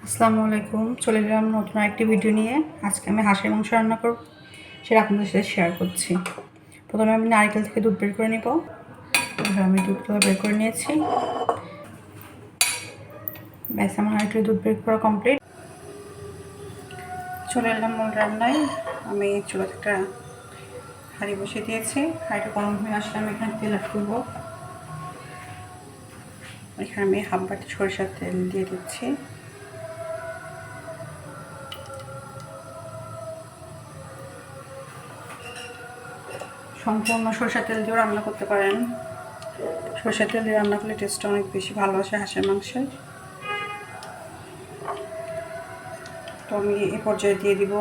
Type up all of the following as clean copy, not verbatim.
আসসালামু আলাইকুম। চলে এলাম নতুন আরেকটি ভিডিও নিয়ে। আজকে আমি হাঁসের মাংস রান্না করব, সেটা আপনাদের সাথে শেয়ার করছি। প্রথমে আমি নারকেল থেকে দুধ বের করে নেব। আমি দুধগুলো বের করে নিয়েছি। ব্যাস, আমার নারকেল দুধ বের করা কমপ্লিট। চলে এলাম মূল রান্নায়। আমি চুলাতে একটা হাঁড়ি বসিয়ে দিয়েছি। হাঁড়িটা গরম হয়ে আসলে আমি এখানে তেল অ্যাড করবো। এখানে আমি হাফ বাটি সরিষার তেল দিয়ে দিচ্ছি। সম্পূর্ণ সরষের তেল দিয়েও রান্না করতে পারেন। সরষের তেল দিয়ে রান্না করলে টেস্টটা অনেক বেশি ভালো আসে হাঁসের মাংসে। তো আমি এ পর্যায়ে দিয়ে দিব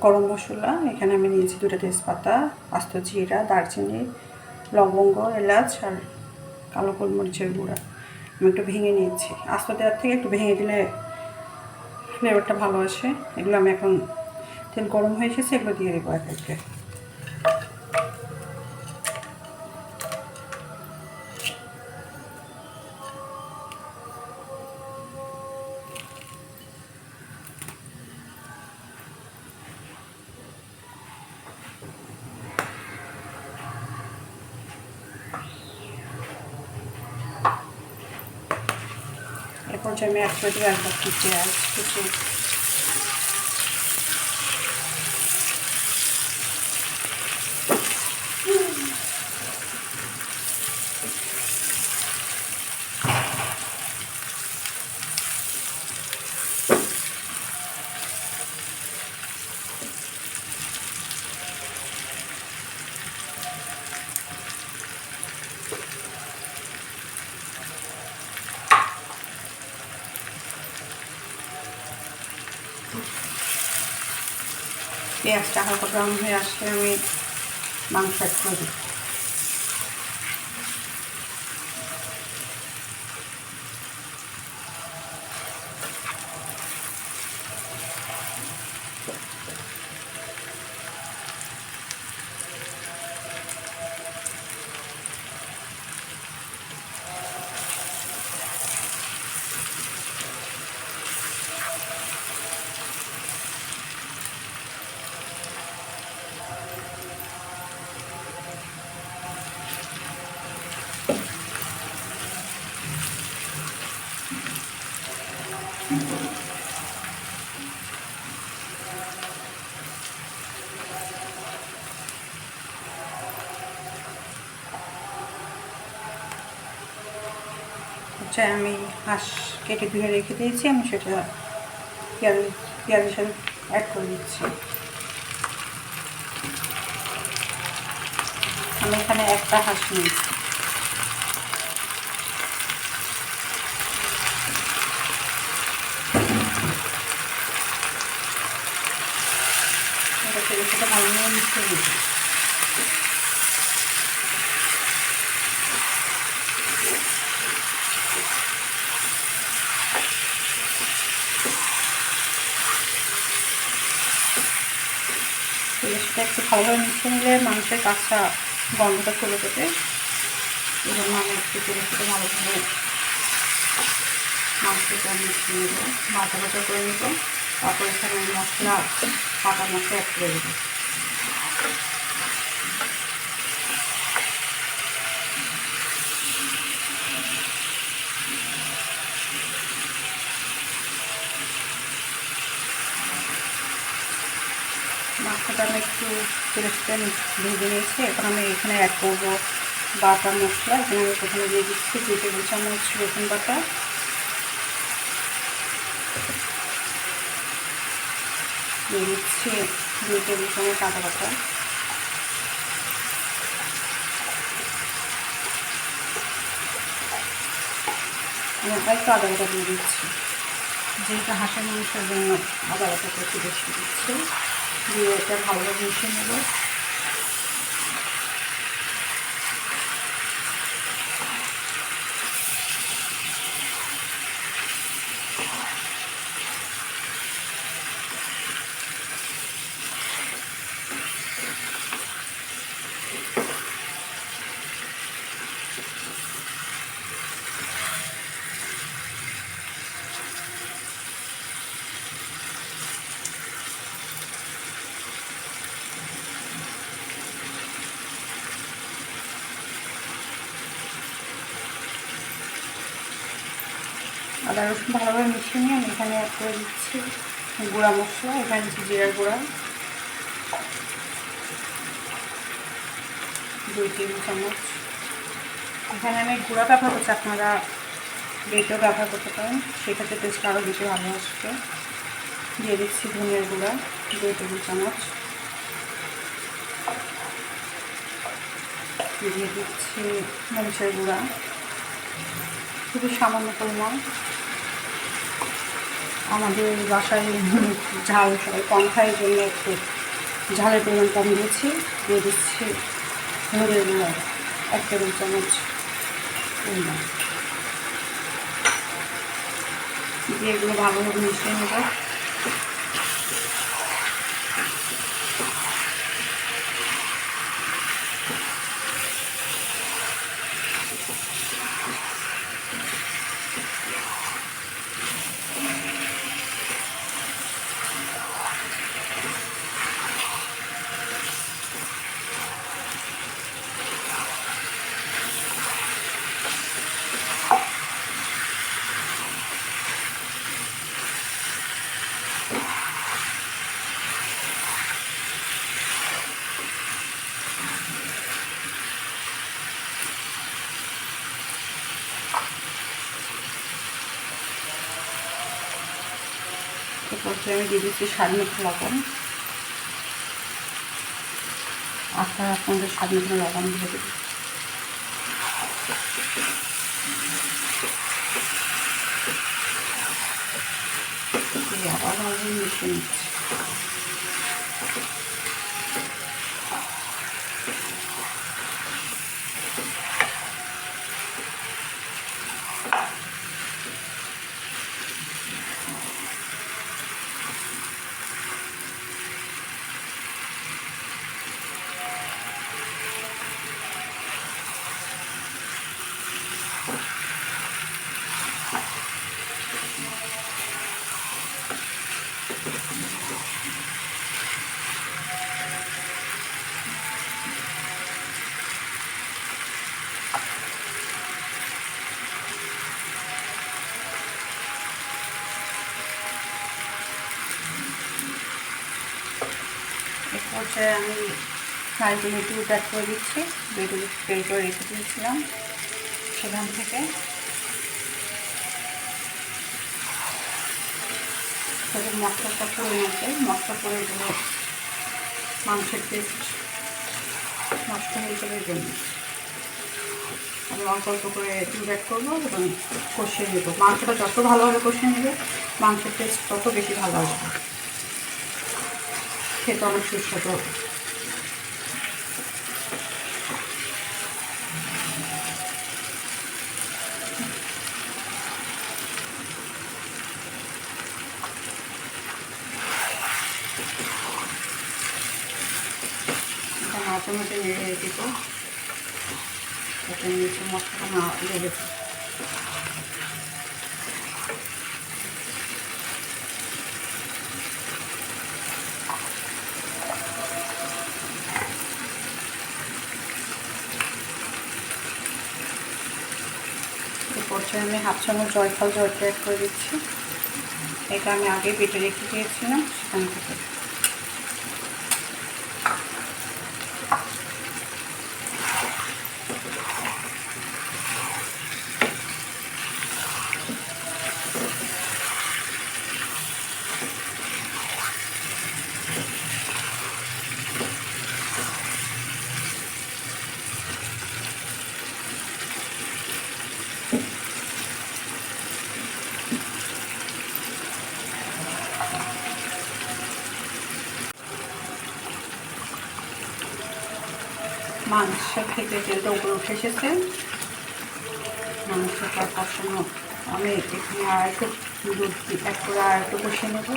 গরম মশলা। এখানে আমি নিয়েছি 2টা তেজপাতা, আস্ত জিরা, দারচিনি, লবঙ্গ, এলাচ আর কালো গোলমরিচের গুঁড়া। আমি একটু ভেঙে নিয়েছি। আস্ত দেওয়ার থেকে একটু ভেঙে দিলে ফ্লেভারটা ভালো আসে। এগুলো আমি এখন তেল গরম হয়ে এসেছে, এগুলো দিয়ে দেবো এক একে। এরপর যে আমি 1 করে দেবো 1 বাটি পেঁয়াজ কুচি। পেঁয়াজটা হালকা ব্রাউন হয়ে আসলে আমি মাংস অ্যাড করে দিই। আমি হাঁস কেটে ধুয়ে রেখে দিয়েছি, আমি সেটা পেঁয়াজের সাথে অ্যাড করে দিচ্ছি। আমি এখানে একটা হাঁস নিয়েছি। এটা তেলের সাথে ভালো করে মিশিয়ে দিচ্ছি। তেলের সাথে একটু ভালোভাবে মিশিয়ে নিলে মাংসের কাঁচা গন্ধটা চলে যেতে। এই জন্য আমি একটু তেলের সাথে ভালোভাবে মাংসটা মিশিয়ে নেব, ভাজা ভাজা করে নেব। তারপর এখানে মশলা, পাতা মশলা অ্যাড করে দেবো। মাংসটা আমি একটু তেলের সাথে ভেজে নিয়েছি। এখন আমি এখানে অ্যাড করবো বাটা মশলা। এখানে আমি প্রথমে দিয়ে দিচ্ছি 2 টেবিল চামচ রসুন বাটা, দিয়ে দিচ্ছি 2 টেবিল চামচ আদা বাটা, আমি একটু আদা বাটা দিয়ে দিচ্ছি। যেহেতু হাঁসের মাংসের জন্য আদা বাটাটা একটু বেশি দিচ্ছি। দিয়ে এটা ভালোভাবে মিশিয়ে নেব। আদা রসুন ভালোভাবে মিশিয়ে নিয়ে আমি এখানে অ্যাড করে দিচ্ছি গুঁড়া মশলা। এখানে দিচ্ছি জিরার গুঁড়া 2 টেবিল চামচ। এখানে আমি গুঁড়া ব্যবহার করছি, আপনারা বেটেও ব্যবহার করতে পারেন, সেক্ষেত্রে টেস্ট আরও বেশি ভালো আসবে। দিয়ে দিচ্ছি ধনিয়ার গুঁড়া 2 টেবিল চামচ। দিয়ে দিচ্ছি মরিচের গুঁড়া খুবই সামান্য পরিমাণ। আমাদের বাসায় ঝাল সবাই কম খায়, জন্য একটু ঝালের পরিমাণ কম দিয়েছি। দিয়ে দিচ্ছি হলুদের গুঁড়া 1 টেবিল চামচ পরিমাণ। দিয়ে এগুলো ভালোভাবে মিশিয়ে নেব। এরপরে আমি দিয়ে দিচ্ছি স্বাদ মতো লবণ। আপনারা আপনাদের স্বাদ মতো লবণ দিয়ে দেবেন। আবার ভালোভাবে মিশিয়ে নিচ্ছি। এরপরে আমি ফ্রাইগুলো একটু অ্যাড করে দিচ্ছি। বেগুলো বের করে রেখে দিয়েছিলাম সেখান থেকে। মশলাটা করে নিতে, মশলা করে এগুলো মাংসের টেস্ট নষ্ট হয়ে যাবে জন্য আমি অল্প অল্প করে দুধ অ্যাড করবো এবং কষিয়ে নেবো। মাংসটা যত ভালোভাবে কষিয়ে নেবে মাংসের টেস্ট তত বেশি ভালো আসবে, খেতে অনেক সুস্বাদু হবে। মাঝে মাঝে নেড়ে দিব যাতে নিচে মশলাটা না লেগে যায়। এরপরে আমি 1/2 চামচ জয়ফল অ্যাড করে দিচ্ছি। এটা আমি আগে বেটে রেখে দিয়েছিলাম সেখান থেকে। মাংস থেকে তেলটা উপরে উঠে এসেছে, মাংসটা কষানো। আমি এখানে আর একটু দুধ অ্যাড করে আর একটু কষিয়ে নেব।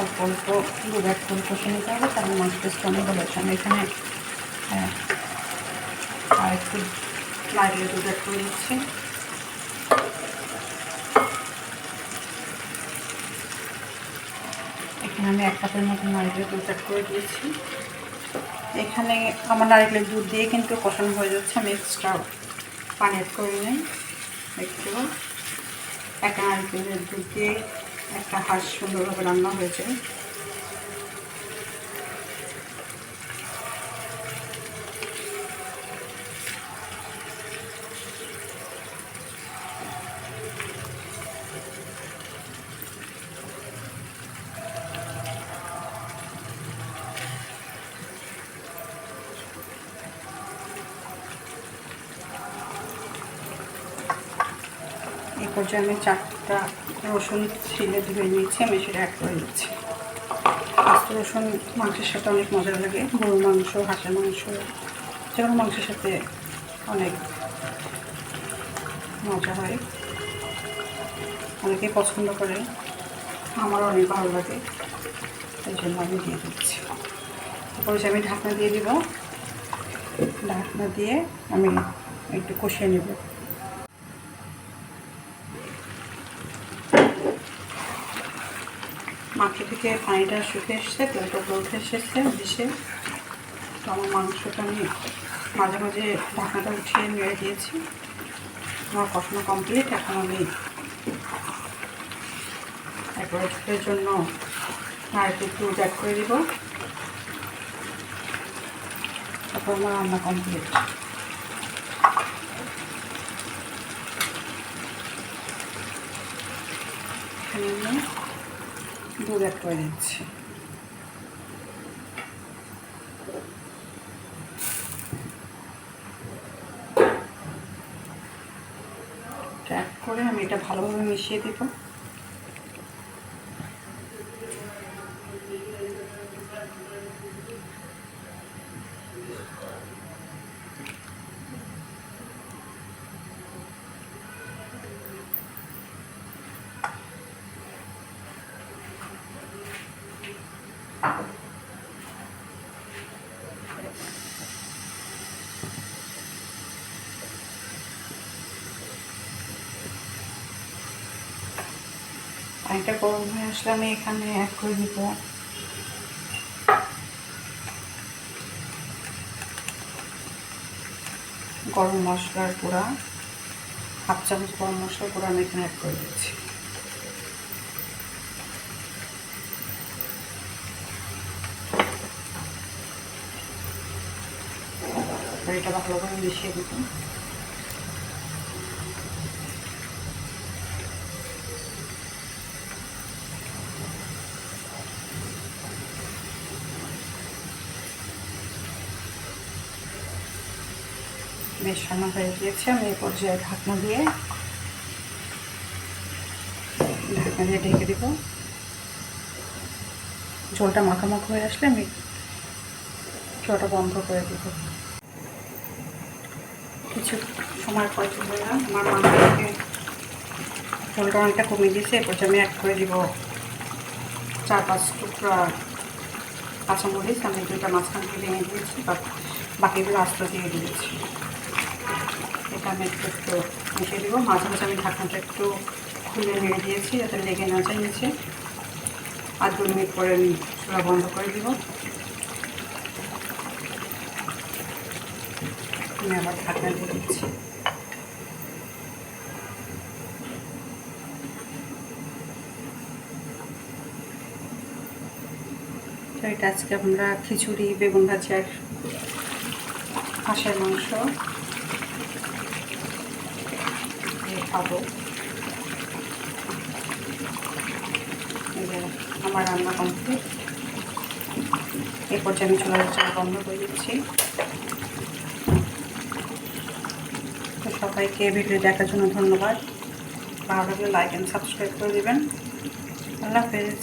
অল্প অল্প দুধ অ্যাড করে কষিয়ে নিতে হবে, তাহলে মাংস টেস্ট অনেক ভালো হচ্ছে। আমি এখানে আর একটু নারকেলের দুধ অ্যাড করে দিচ্ছি। এখানে আমি 1 কাপের মতো নারকেলের দুধ অ্যাড করে দিয়েছি। এখানে আমার নারকেলের দুধ দিয়ে কিন্তু কষানো হয়ে যাচ্ছে, আমি এক্সট্রা পানি অ্যাড করে নিই। একটু একটা নারকেলের দুধ দিয়ে একটা হাঁস সুন্দরভাবে রান্না হয়েছে। এই পর্যায়ে আমি 4টা রসুন ছিলে ধুয়ে নিয়েছি, আমি সেটা অ্যাড করে দিচ্ছি। আস্ত রসুন মাংসের সাথে অনেক মজা লাগে, গরুর মাংস, হাঁসের মাংস, যে কোনো মাংসের সাথে অনেক মজা হয়, অনেকেই পছন্দ করে, আমারও অনেক ভালো লাগে, এই জন্য আমি দিয়ে দিচ্ছি। তারপরে আমি ঢাকনা দিয়ে দিব, ঢাকনা দিয়ে আমি একটু কষিয়ে নেব। মাংস থেকে পানিটা শুকিয়ে এসছে, তেলটা উঠে এসেছে ডিশে। তো আমার মাংসটা আমি মাঝে মাঝে ঢাকনাটা উঠিয়ে নেড়ে দিয়েছি। আমার কষানো কমপ্লিট। এখন আমি একবার ঝোলের জন্য নারকেল দুধ অ্যাড করে দিব। তারপর আমার রান্না কমপ্লিট। এখানে আমি দুধ অ্যাড করে দিচ্ছি। অ্যাড করে আমি এটা ভালোভাবে মিশিয়ে দেব। পানিটা গরম হয়ে আসলে আমি এখানে অ্যাড করে দিব গরম মশলার গুঁড়া, 1/2 চামচ গরম মশলার গুঁড়া আমি এখানে অ্যাড করে দিচ্ছি। এটা ভালোভাবে মিশিয়ে দেব। মেশানো হয়ে গিয়েছে, আমি এই পর্যায়ে ঢাকনা দিয়ে ঢেকে দিব। ঝোলটা মাখামাখা হয়ে আসলে আমি চুলাটা বন্ধ করে দেব। কিছু সময় পর চলে এলাম, আমার মাংসটাকে ঝোলটা অনেকটা কমিয়ে দিয়েছে। এরপর আমি অ্যাড করে দিব 4-5 টুকরা কাঁচামরিচ, আমি 2টা মাঝখান থেকে ভেঙে দিয়েছি, বাকিগুলো আস্ত দিয়ে দিয়েছি। এটা আমি একটু মিশিয়ে দেবো। মাঝে মাঝে আমি ঢাকনাটা একটু খুলে নেড়ে দিয়েছি যাতে লেগে না যায় নিচে। আর 2 মিনিট পরে আমি চুলা বন্ধ করে দিব। আমি আবার ঢাকনা দিয়ে দিচ্ছি। তো এটা আজকে আমরা খিচুড়ি, বেগুন ভাজি আর হাঁসের মাংস খাবো। আমার রান্না কমপ্লিট। এই পর্যায়ে আমি চুলা বন্ধ করে দিচ্ছি। তো সবাইকে ভিডিও দেখার জন্য ধন্যবাদ। ভালো লাগলে লাইক অ্যান্ড সাবস্ক্রাইব করে দেবেন। আল্লাহ হাফেজ।